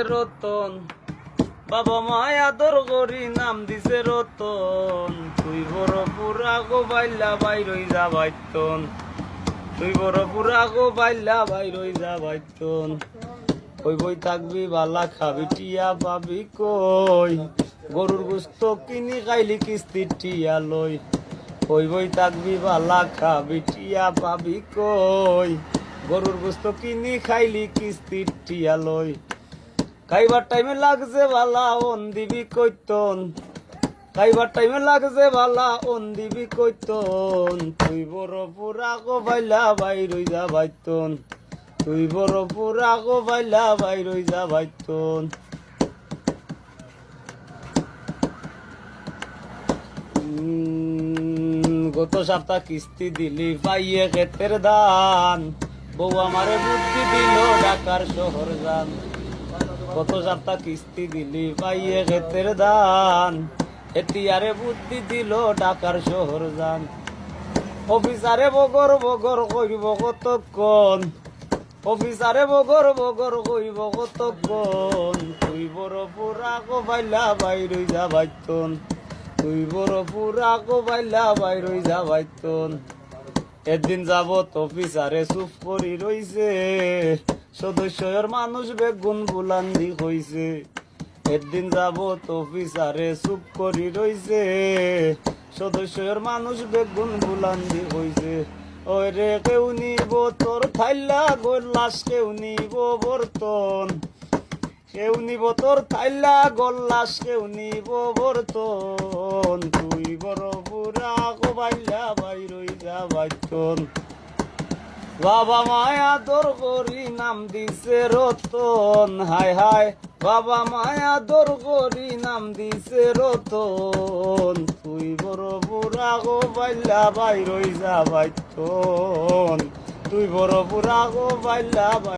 রতন বাবা মায় আদর করি নাম দিছে রতন তুই বড় পুরা গো বাইলা বাইরই যা বাইতন তুই বড় পুরা গো বাইলা বাইরই যা বাইতন কই বই থাকবি বালা খাবি টিয়া পাবি কই গরুর গোস্ত কিনি খাইলি কিস্তির টিয়া লই কই বই থাকবি বালা খাবি টিয়া পাবি কই গরুর গোস্ত কিনি খাইলি কিস্তির টিয়া লই খাইবার টাইমে লাগছে বালা অন দিবি কইতন খাইবার টাইমে লাগছে বালা অন দিবি কইতন তুই বড় পুরা গো বাইলা বাইরই যা বাইতন তুই বড় পুরা গো বাইলা বাইরই যা বাইতন গত সপ্তাহ কিস্তি দিলি পাইয়ে ক্ষেতের দান বউ আমারে বুদ্ধি দিল ঢাকার শহর যান গত সপ্তাহ কিস্তি দিলি পাইয়ে ক্ষেতের দান এতিয়ারে বুদ্ধি দিল ঢাকার শহর যান অফিসারে বগর বগর কইব কতক্ষণ অফিসারে বগর বগর কইব কতক্ষণ তুই বড় পুরা গো বাইলা বাইরই যা বাইতন তুই বড় পুরা গো বাইলা বাইরই যা বাইতন একদিন যাবত অফিসারে চুপ করি রইছে সদস্যর মানুষ বেগুন বুলান্দি হইছে একদিন যাবত অফিসারে চুপ করি রইছে সদস্যর মানুষ বেগুন বুলান্দি হইছে ওই রে কেউ নিব তোর থাইলা গোর লাশ কেউ নিব বর্তন কেউ নিব তোর থাইলা গোর লাশ কেউ নিব বর্তন তুই বড় বুড়া গো বাইলা বাইরই যা বাইতন বাবা মায়া দর করি নাম দিছে রতন হায় হায় বাবা মায়া দর করি নাম দিছে রতন তুই বড় বুড়া গো বাইলা বাইরই যা বাইতন তুই বড় বুড়া গো বাইলা